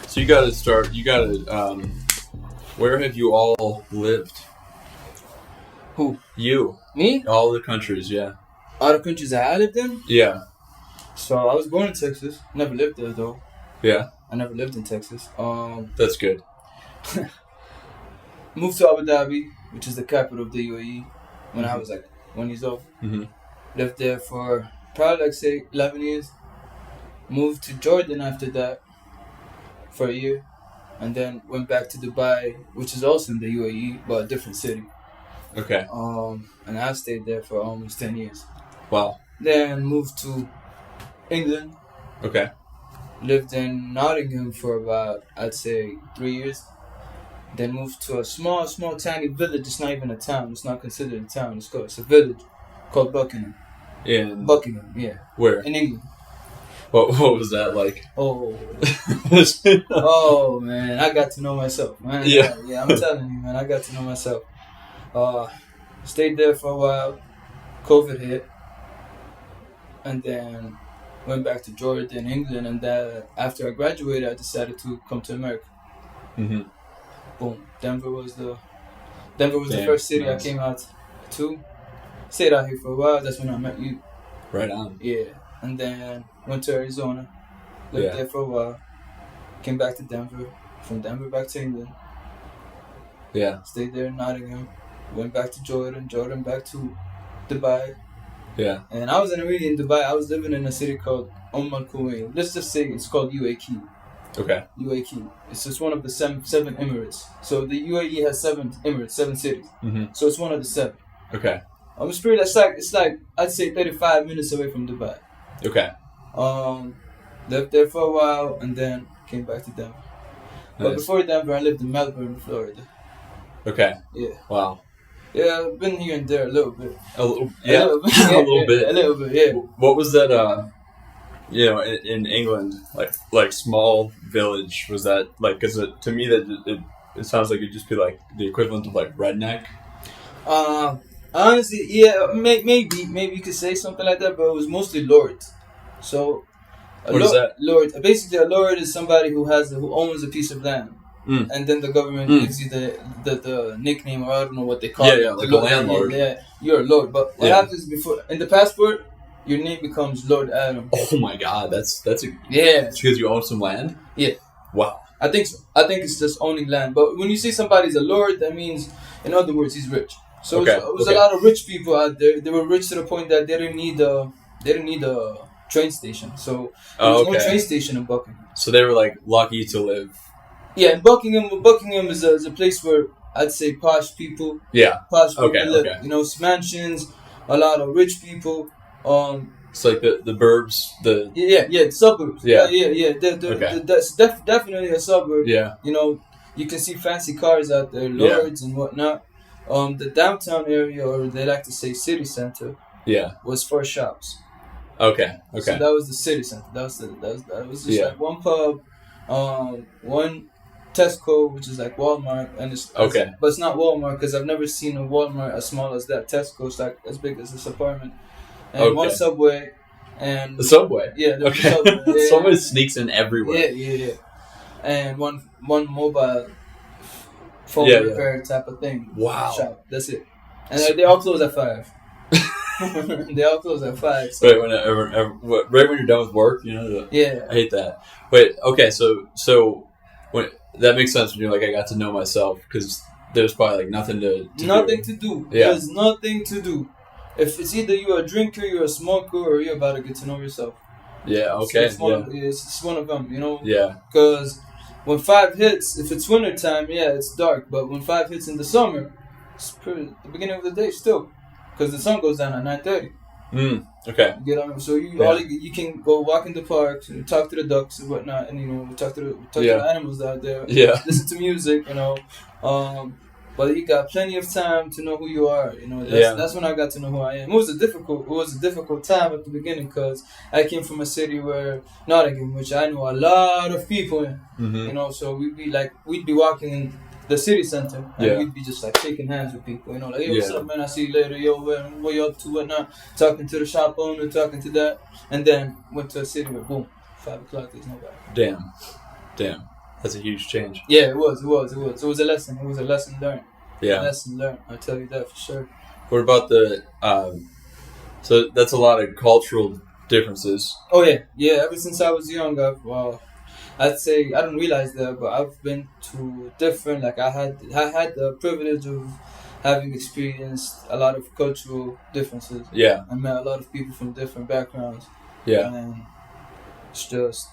So you got to start. You got to. Where have you all lived? Who? You. Me? All the countries. Yeah. All the countries that I lived in? Yeah. So I was born in Texas. Never lived there though. Yeah. I never lived in Texas. That's good. Moved to Abu Dhabi, which is the capital of the UAE, when I was like 1 years old. Mm-hmm. Lived there for probably like say 11 years. Moved to Jordan after that for a year, and then went back to Dubai, which is also in the UAE, but a different city. Okay. And I stayed there for almost 10 years. Wow. Then moved to England. Okay. Lived in Nottingham for about, I'd say, 3 years. Then moved to a small, tiny village. It's not even a town. It's not considered a town. It's a village called Buckingham. In Buckingham, yeah. Where? In England. What was that like? Oh. Oh, man. I got to know myself, man. Yeah. Yeah, I'm telling you, man. I got to know myself. Stayed there for a while. COVID hit. And then went back to Jordan, England. And then after I graduated, I decided to come to America. Mm-hmm. Boom. Denver was the first city I came out to. Stayed out here for a while. That's when I met you. Right on. Yeah. And then went to Arizona. Lived there for a while. Came back to Denver. From Denver back to England. Yeah. Stayed there in Nottingham. Went back to Jordan. Jordan back to Dubai. Yeah. And I wasn't really in Dubai. I was living in a city called Al Kuwait. Let's just say it's called UAQ. Okay. UAQ. It's just one of the seven Emirates. So the UAE has 7 Emirates, 7 cities. Mm-hmm. So it's one of the 7. Okay. It's like I'd say 35 minutes away from Dubai. Okay. Lived there for a while and then came back to Denver. Nice. But before Denver, I lived in Melbourne, Florida. Okay. Yeah. Wow. Yeah, I've been here and there a little bit. A little bit. A little bit, yeah. What was that? In England, like small village, was that like? Because to me that it sounds like it'd just be like the equivalent of like redneck. Honestly, yeah, maybe you could say something like that, but it was mostly lords. So, what is that? Lord, basically, a lord is somebody who owns a piece of land, and then the government gives you the nickname, or I don't know what they call it. Yeah, like a landlord. Yeah, you're a lord. But what happens in the passport, your name becomes Lord Adam. Oh my God, that's yeah. It's because you own some land. Yeah. Wow. I think so. I think it's just owning land. But when you say somebody's a lord, that means, in other words, he's rich. So it was a lot of rich people out there. They were rich to the point that they didn't need a train station. So there was no train station in Buckingham. So they were like lucky to live. Yeah, in Buckingham is a place where I'd say posh people. Yeah. Posh people live. Okay. You know, mansions, a lot of rich people. It's like the burbs, the suburbs. Yeah. That's definitely a suburb. Yeah. You know, you can see fancy cars out there, lords and whatnot. The downtown area, or they like to say city center, was for shops. Okay. So that was the city center. That was just like one pub, one Tesco, which is like Walmart, and but it's not Walmart because I've never seen a Walmart as small as that. Tesco is like as big as this apartment, and one Subway, and the Subway. Yeah, the okay. Subway. Yeah, Subway sneaks in everywhere. Yeah, and one mobile phone repair type of thing. Wow. Shop. That's it. And they all close at 5. They all close at 5. So. Right when you're done with work, you know? Yeah. I hate that. Wait, okay, so when that makes sense when you're like, I got to know myself, because there's probably like nothing to do. Yeah. There's nothing to do. If it's either you're a drinker, you're a smoker, or you're about to get to know yourself. Yeah, okay. So it's one of them, you know? Yeah. Because when 5 hits, if it's winter time, it's dark. But when 5 hits in the summer, it's the beginning of the day still, because the sun goes down at 9:30. Okay. You get on, so you can go walk in the park, and talk to the ducks and whatnot, and talk to the animals out there. Yeah. Listen to music, But you got plenty of time to know who you are. That's when I got to know who I am. It was a difficult time at the beginning because I came from a city where Nottingham, which I know a lot of people in. Mm-hmm. So we'd be walking in the city center, and we'd be just like shaking hands with people. Like, hey, what's up, man? I see you later. Yo, what you up to? Whatnot? Talking to the shop owner, talking to that, and then went to a city where boom, 5 o'clock. There's nobody. Damn. That's a huge change. Yeah, it was a lesson. It was a lesson learned. Yeah. A lesson learned. I'll tell you that for sure. What about the so that's a lot of cultural differences. Oh yeah. Ever since I was young, I'd say I didn't realize that, but I've been to different. Like I had the privilege of having experienced a lot of cultural differences. Yeah. I met a lot of people from different backgrounds. Yeah. And it's just,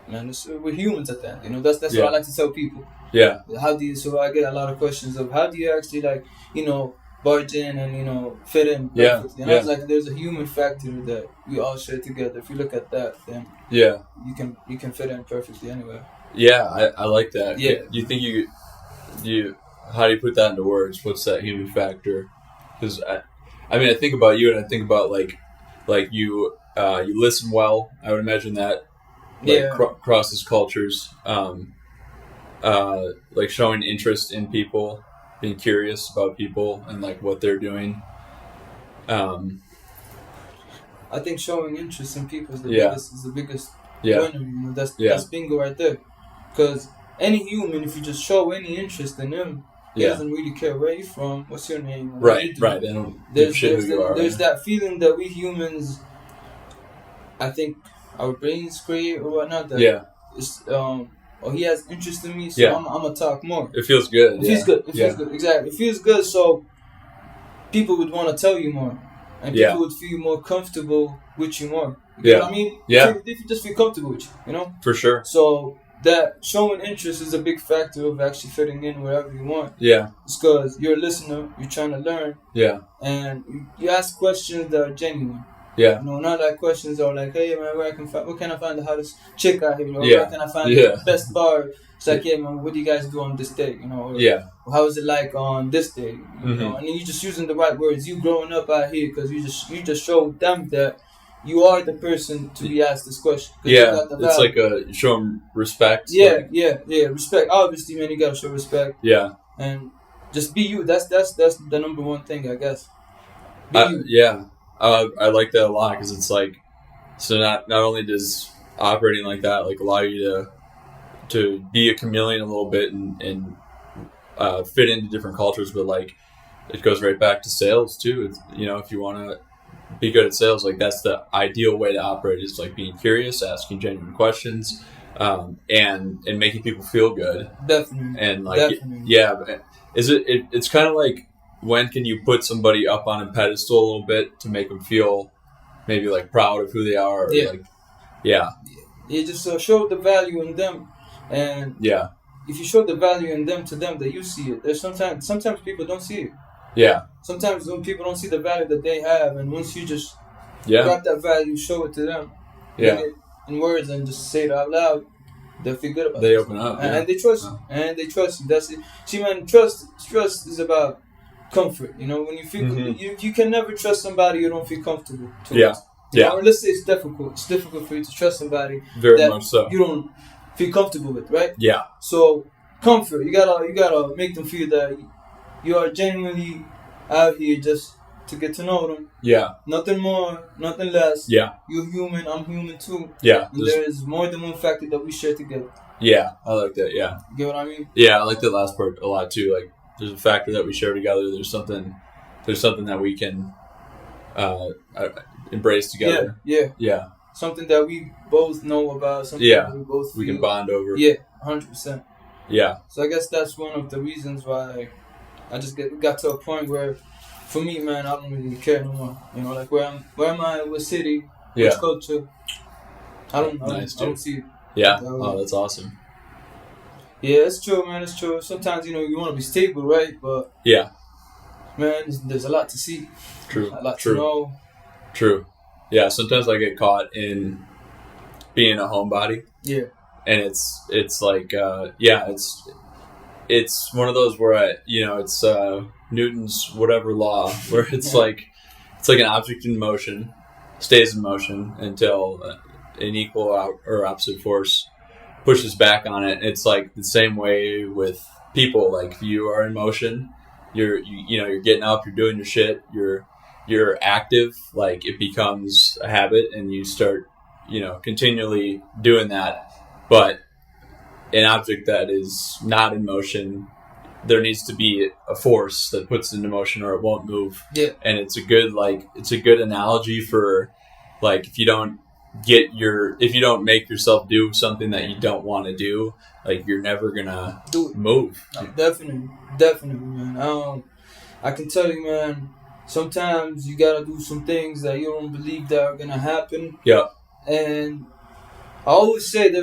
man, we're humans at that. That's what I like to tell people. Yeah. So I get a lot of questions of how do you actually barge in and fit in perfectly. And I was like, there's a human factor that we all share together. If you look at that, then you can fit in perfectly anywhere. Yeah, I like that. Yeah. You think you how do you put that into words? What's that human factor? Because I think about you, and I think about like you listen well. I would imagine that crosses cultures. Like showing interest in people, being curious about people and like what they're doing. I think showing interest in people is the biggest winner. That's bingo right there. Because any human, if you just show any interest in them, he doesn't really care where you're from, what's your name, right. They don't there's that feeling that we humans, I think our brains create or whatnot. That he has interest in me, so I'm gonna talk more. It feels good. It feels good. Exactly. It feels good. So people would want to tell you more, and people would feel more comfortable with you more. You know what I mean? Yeah. If you just feel comfortable with you, For sure. So that showing interest is a big factor of actually fitting in wherever you want. Yeah. It's because you're a listener, you're trying to learn. Yeah. And you ask questions that are genuine. Yeah. Not like questions are like, hey man, where can I find the hottest chick out here? Where can I find the best bar? It's like, yeah man, what do you guys do on this day? Or how is it like on this day? And then you're just using the right words. You growing up out here because you just showed them that you are the person to be asked this question. Yeah, it's like show them respect. Yeah, respect. Obviously, man, you gotta show respect. Yeah, and just be you. That's the number one thing, I guess. Be you. Yeah, I like that a lot because it's like, so not only does operating like that like allow you to be a chameleon a little bit and fit into different cultures, but like it goes right back to sales too. It's, if you want to be good at sales, like that's the ideal way to operate, is like being curious, asking genuine questions, and making people feel good. Definitely. And like, it's kind of like, when can you put somebody up on a pedestal a little bit to make them feel maybe like proud of who they are? Or You just show the value in them, and if you show the value in them to them, that you see it. There's sometimes people don't see it. Yeah. Sometimes when people don't see the value that they have, and once you just grab that value, show it to them, it in words, and just say it out loud, they'll feel good about it. They open up, and they trust you, and they trust you. That's it. See, man, trust is about comfort. When you feel you can never trust somebody you don't feel comfortable towards. Or let's say it's difficult. It's difficult for you to trust somebody very much so you don't feel comfortable with, right? Yeah. So comfort, you gotta make them feel that you are genuinely out here just to get to know them. Yeah. Nothing more, nothing less. Yeah. You're human, I'm human too. Yeah. And there is more than one factor that we share together. Yeah, I like that, yeah. You get what I mean? Yeah, I like that last part a lot too. Like, there's a factor that we share together. There's something that we can embrace together. Yeah. Something that we both know about. Something that we can bond over. Yeah, 100%. Yeah. So I guess that's one of the reasons why I just got to a point where, for me, man, I don't really care no more. Like where am I? What city? Which culture? I don't see it. Yeah. Oh, that's awesome. Yeah, it's true, man. It's true. Sometimes you want to be stable, right? But man, there's a lot to see. True. A lot to know. True. Yeah. Sometimes I get caught in being a homebody. Yeah. And it's like it's one of those where it's Newton's whatever law, where it's like an object in motion stays in motion until an equal or opposite force pushes back on it. It's like the same way with people. Like, if you are in motion, you're getting up, you're doing your shit, you're active. Like, it becomes a habit, and you start continually doing that. But an object that is not in motion, there needs to be a force that puts it into motion or it won't move. Yeah. And it's a good analogy for like if you don't make yourself do something that you don't want to do, like you're never gonna move. No, definitely, man. I can tell you, man, sometimes you gotta do some things that you don't believe that are gonna happen. Yeah. And I always say that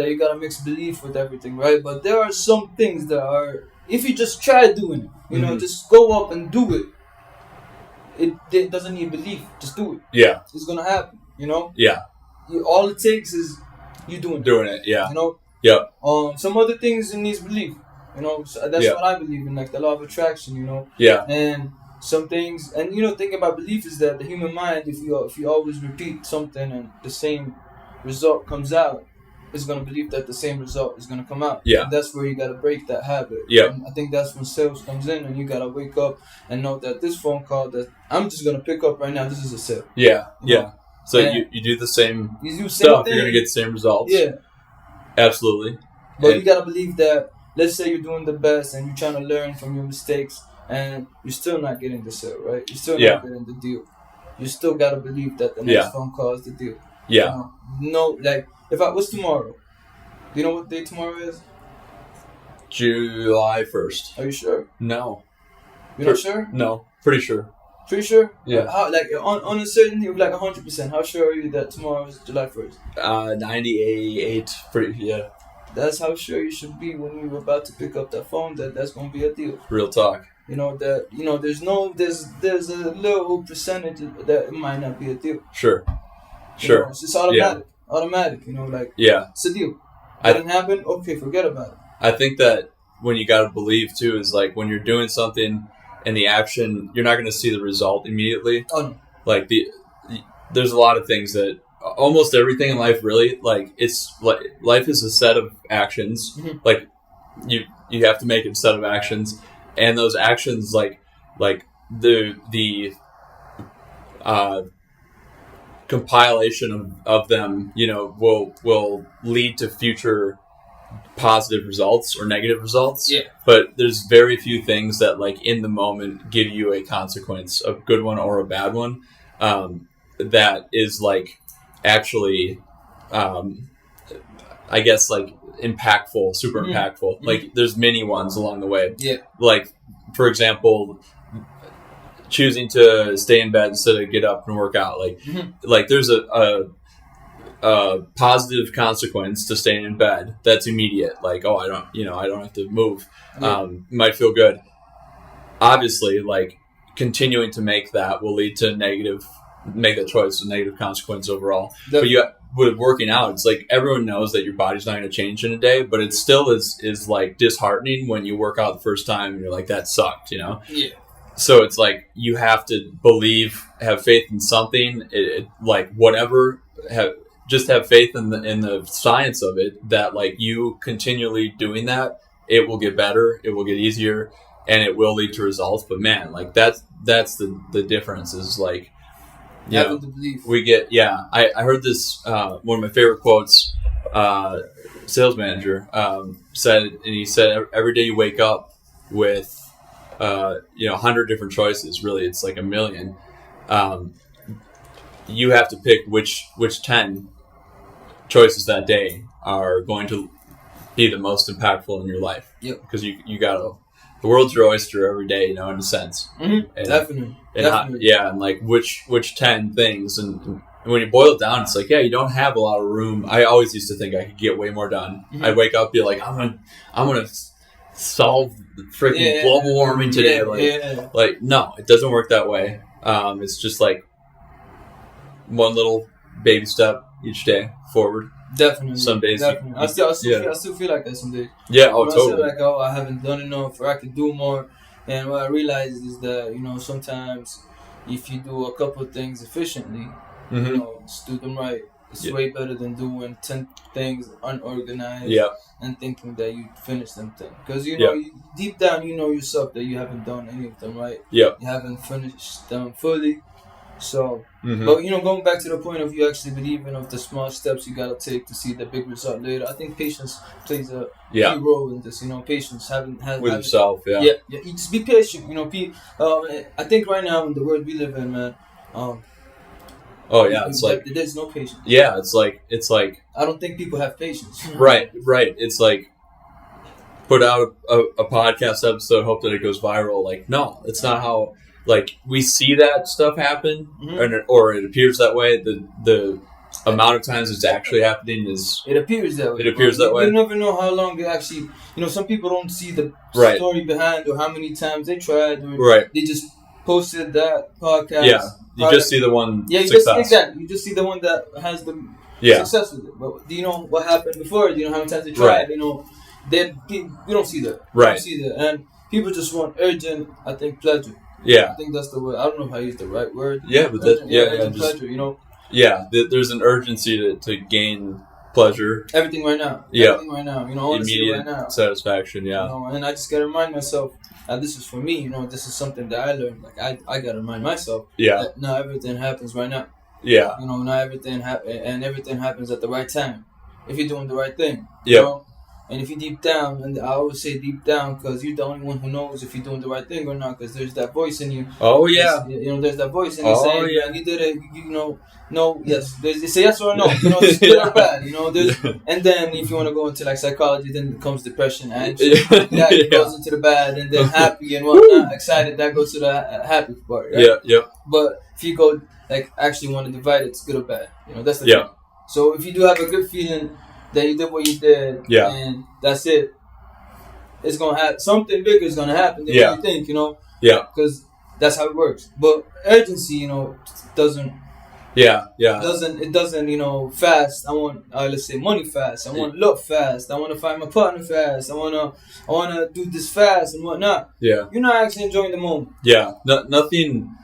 you gotta mix belief with everything, right? But there are some things that are, if you just try doing it, you know, just go up and do it. It doesn't need belief. Just do it. Yeah. It's gonna happen, you know? Yeah. All it takes is you doing it. Yeah. You know? Yep. Some other things it needs belief. You know, so that's what I believe in, like the law of attraction, you know? Yeah. And some things, and you know, thinking about belief is that the human mind, if you always repeat something and the same result comes out, is going to believe that the same result is going to come out. Yeah. And that's where you got to break that habit. Yeah. And I think that's when sales comes in, and you got to wake up and know that this phone call that I'm just going to pick up right now, this is a sale. Yeah. Yeah. So you do the same stuff, you're going to get the same results. Yeah. Absolutely. But you got to believe that, let's say you're doing the best and you're trying to learn from your mistakes and you're still not getting the sale, right? You're still not getting the deal. You still got to believe that the next phone call is the deal. Yeah. No, like, what's tomorrow? Do you know what day tomorrow is? July 1st. Are you sure? No. You're not sure? No. Pretty sure. Pretty sure? Yeah. How, like, on a certainty of like 100%, how sure are you that tomorrow is July 1st? 98. Yeah. That's how sure you should be when you're about to pick up that phone that's going to be a deal. Real talk. You know, that, you know, there's a little percentage that it might not be a deal. Sure. You know, it's just automatic. Yeah. Automatic, you know, like, it's a deal. Didn't happen, okay, forget about it. I think that when you gotta believe too is like when you're doing something and the action, you're not gonna see the result immediately. Oh no. Like there's a lot of things that almost everything in life really, like it's like life is a set of actions. Mm-hmm. Like you have to make a set of actions, and those actions like the compilation of them, you know, will lead to future positive results or negative results. Yeah. But there's very few things that like in the moment give you a consequence, a good one or a bad one, that is like actually, I guess like impactful, super impactful. Mm-hmm. Like there's many ones along the way. Yeah. Like for example, choosing to stay in bed instead of get up and work out. Like, like there's a positive consequence to staying in bed that's immediate. Like, oh, I don't have to move. Might feel good. Obviously, like continuing to make that will lead to make that choice a negative consequence overall. Definitely. But with working out, it's like everyone knows that your body's not going to change in a day, but it still is like disheartening when you work out the first time and you're like, that sucked, you know? Yeah. So it's like you have to believe, have faith in something, like whatever. Just have faith in the science of it. That like you continually doing that, it will get better, it will get easier, and it will lead to results. But man, like that's the difference. Is like you know, we get I heard this one of my favorite quotes. Sales manager said, and he said every day you wake up with 100 different choices. Really, it's like 1 million. You have to pick which 10 choices that day are going to be the most impactful in your life. Yep. Because you got the world's your oyster every day, you know, in a sense. Mm-hmm. And, definitely. And like which 10 things, and when you boil it down, it's like you don't have a lot of room. I always used to think I could get way more done. Mm-hmm. I'd wake up, be like, I'm gonna solve the freaking global warming today. Like no, it doesn't work that way. It's just like one little baby step each day forward. Definitely. Some days. Definitely. I still feel like that some days. Yeah, totally. I feel like, I haven't done enough, or I could do more. And what I realized is that, you know, sometimes if you do a couple of things efficiently, you know, just do them right. It's way better than doing 10 things unorganized and thinking that you finished them things. Because, you know, deep down, you know yourself that you haven't done any of them right. Yeah. You haven't finished them fully. So, but going back to the point of you actually believing of the small steps you gotta take to see the big result later, I think patience plays a key role in this. Patience, with yourself. Yeah. You just be patient. I think right now in the world we live in, man. It's like there's no patience. Yeah, it's like I don't think people have patience. Right. It's like put out a podcast episode, hope that it goes viral. Like, no, it's not how. Like, we see that stuff happen, or it appears that way. The amount of times it's actually happening is... It appears that way. It appears that way. You never know how long it actually... some people don't see the story behind or how many times they tried. Or they just posted that podcast. Yeah, you just see the one exactly. You just see the one that has the success with it. But do you know what happened before? Do you know how many times they tried? Then we don't see that. Right. We don't see that. And people just want urgent, I think, pleasure. Yeah, I think that's the word. I don't know if I use the right word. Yeah, but pleasure. Yeah, there's an urgency to gain pleasure. Everything right now. Yeah, everything right now. Immediate right now. satisfaction. Yeah, and I just gotta remind myself. This is for me. This is something that I learned. Like I gotta remind myself. Yeah. That not everything happens right now. Yeah. Not everything and everything happens at the right time. If you're doing the right thing. Yeah. And if you deep down, and I always say deep down because you're the only one who knows if you're doing the right thing or not, because there's that voice in you. Oh, yeah. There's that voice in you saying, you did it, no, yes. They say yes or no, it's good or bad, and then if you want to go into like psychology, then comes depression, anxious, that goes into the bad, and then happy and whatnot, excited, that goes to the happy part, right? Yeah. But if you go, like, actually want to divide it, it's good or bad, that's the thing. So if you do have a good feeling that you did what you did, and that's it, it's gonna happen. Something bigger is gonna happen than you think, because that's how it works. But urgency, doesn't. It doesn't, fast. I want, let's say, money fast. I want love fast. I want to find my partner fast. I wanna do this fast and whatnot. Yeah. You're not actually enjoying the moment. Yeah. Nothing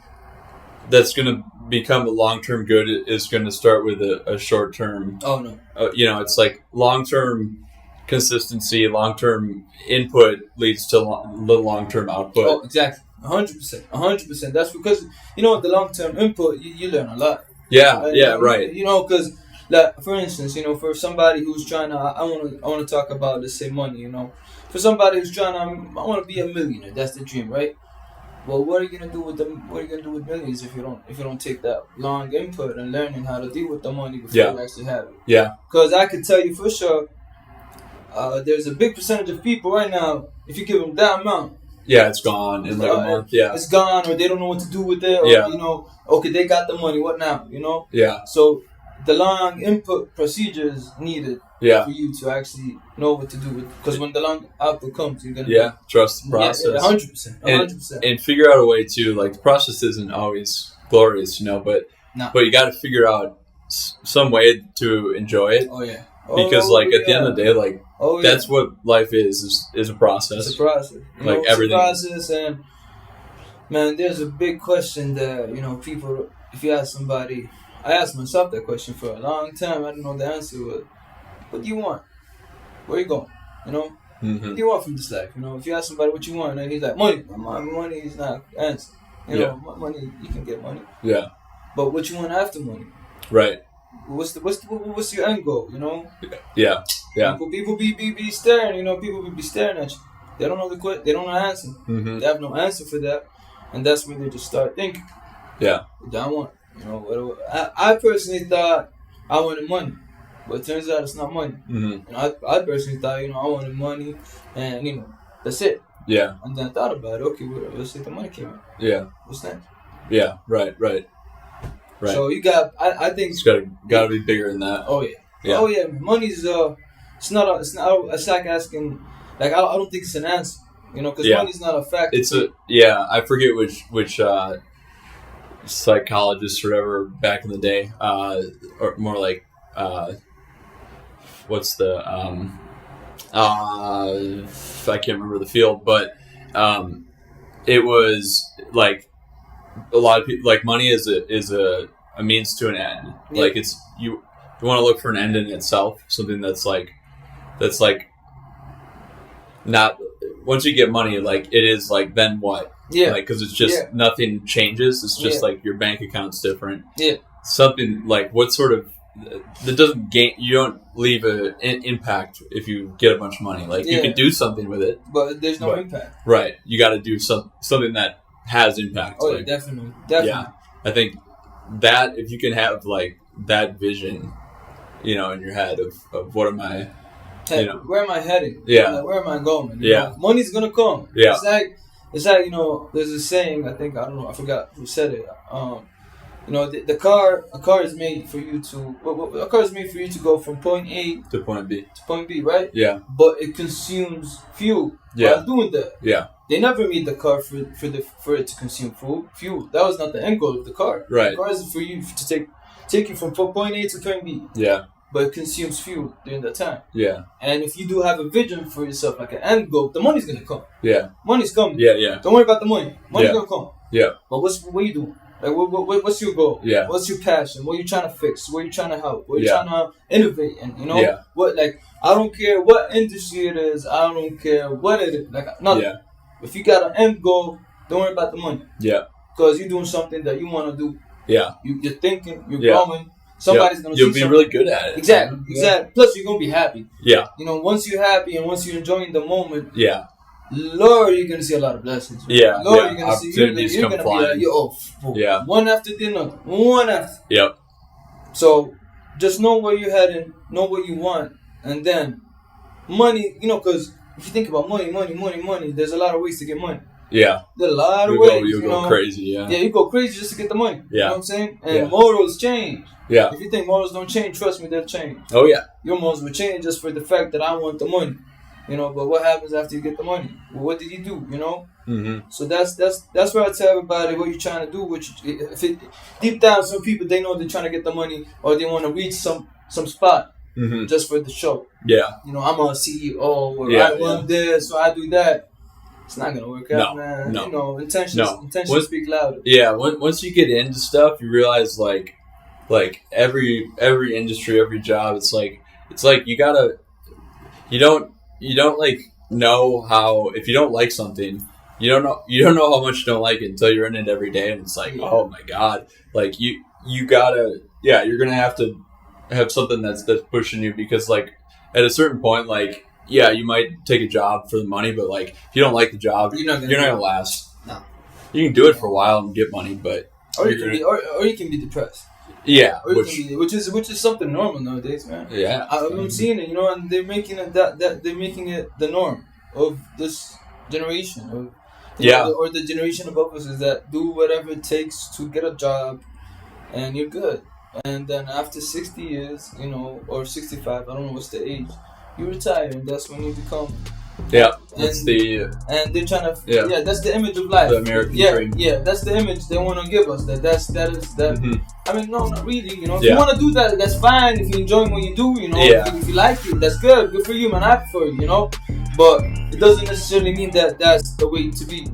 that's gonna become a long-term good is going to start with a short-term. Oh no. It's like long-term consistency, long-term input leads to long-term output. Oh, exactly. 100%. That's because the long-term input you learn a lot. Yeah. Right. Because like, for instance, for somebody who's trying to, I want to talk about, let's say, money. For somebody who's trying to, I want to be a millionaire. That's the dream, right? Well, what are you gonna do with them? What are you gonna do with millions if you don't take that long input and learning how to deal with the money before you actually have it? Yeah. Because I could tell you for sure, there's a big percentage of people right now. If you give them that amount, it's gone in like a month. Yeah, it's gone, or they don't know what to do with it. Or, okay, they got the money. What now? Yeah. So the long input procedures needed. For you to actually know what to do with, because when the long output comes, you're gonna trust the process. 100%. And figure out a way to, like, the process isn't always glorious, but you got to figure out some way to enjoy it. Oh yeah. Because at the end of the day, like, that's what life is a process. It's a process. Like everything. It's a process, and man, there's a big question that people. If you ask somebody, I asked myself that question for a long time. I didn't know the answer was. What do you want? Where you going? What do you want from this life? If you ask somebody what you want, and he's like, money. Money is not the answer. Money, you can get money. Yeah. But what you want after money? Right. What's your end goal? Yeah. People be staring. People be staring at you. They don't know they don't know the answer. Mm-hmm. They have no answer for that, and that's when they just start thinking. Yeah. What do I want? I personally thought I wanted money. But it turns out it's not money. Mm-hmm. And I personally thought, I wanted money, and that's it. Yeah. And then I thought about it. Okay, let's say the money came out. Yeah. What's next? Yeah. Right. So you got, I think it's got to be bigger than that. Oh yeah. Oh yeah. Money's it's like asking, like, I don't think it's an answer. Because money's not a fact. It's I forget which psychologist or whatever back in the day, or more like. What's the I can't remember the field, but it was like a lot of people, like, money is a means to an end. Yeah. Like, it's you want to look for an end in itself, something that's like not once you get money, like, it is like, then what? Yeah. Like, because it's just nothing changes. It's just like your bank account's different. Yeah. Something like what sort of that doesn't gain. You don't leave an impact if you get a bunch of money. Like you can do something with it, but there's no impact. Right. You got to do something that has impact. Oh, like, definitely. Yeah. I think that if you can have like that vision, in your head of what am I, where am I heading? Yeah. Like, where am I going? You know? Money's gonna come. Yeah. It's like there's a saying. I don't know. I forgot who said it. A car is made for you to go from point A to point B. To point B, right? Yeah. But it consumes fuel while doing that. Yeah. They never made the car for it to consume fuel. That was not the end goal of the car. Right. The car is for you to take you from point A to point B. Yeah. But it consumes fuel during that time. Yeah. And if you do have a vision for yourself, like an end goal, the money's gonna come. Yeah. Money's coming. Yeah, yeah. Don't worry about the money. Money's gonna come. Yeah. But what are you doing? Like, what's your goal? Yeah. What's your passion? What are you trying to fix? What are you trying to help? What are you trying to innovate? And what? Like, I don't care what industry it is. I don't care what it is. Like, nothing. Yeah. If you got an end goal, don't worry about the money. Yeah. Because you're doing something that you want to do. Yeah. You're thinking. You're growing. Somebody's gonna. You'll be really good at it. Exactly. Exactly. Plus, you're gonna be happy. Yeah. Once you're happy and once you're enjoying the moment. Yeah. Lord, you're gonna see a lot of blessings. Right? Yeah. Lord, you're gonna see. You're come gonna flying. be like, one after the other. One after. Yep. So, just know where you're heading. Know what you want, and then money. Because if you think about money, there's a lot of ways to get money. Yeah. There's a lot of ways. You go crazy. Yeah. Yeah, you go crazy just to get the money. Yeah. You know what I'm saying? And morals change. Yeah. If you think morals don't change, trust me, they'll change. Oh yeah. Your morals will change just for the fact that I want the money. But what happens after you get the money? Well, what did you do? Mm-hmm. So that's what I tell everybody. What you're trying to do. Deep down, some people they know they're trying to get the money or they want to reach some spot just for the show. Yeah. I'm a CEO or I run this or I do that. It's not gonna work out, man. No. Intentions speak louder. Yeah. Once you get into stuff, you realize like every industry, every job, it's like you gotta. You don't like know how if you don't like something, you don't know how much you don't like it until you're in it every day, and it's like, oh my god, like you gotta, you're gonna have to have something that's pushing you, because like at a certain point, like you might take a job for the money, but like if you don't like the job, you're not gonna last. No, you can do it for a while and get money, but you can be depressed. Yeah, which is something normal nowadays, man. Yeah, I'm seeing it, and they're making it they're making it the norm of this generation, or the generation above us is that do whatever it takes to get a job, and you're good. And then after 60 years, or 65, I don't know what's the age, you retire, and that's when you become. Yeah, and they're trying to. Yeah, that's the image of life. The American dream. Yeah, that's the image they want to give us. That is that. Mm-hmm. I mean, no, not really. If you want to do that, that's fine. If you enjoy what you do, if you like it, that's good. Good for you, man. Happy for you. But it doesn't necessarily mean that that's the way to be.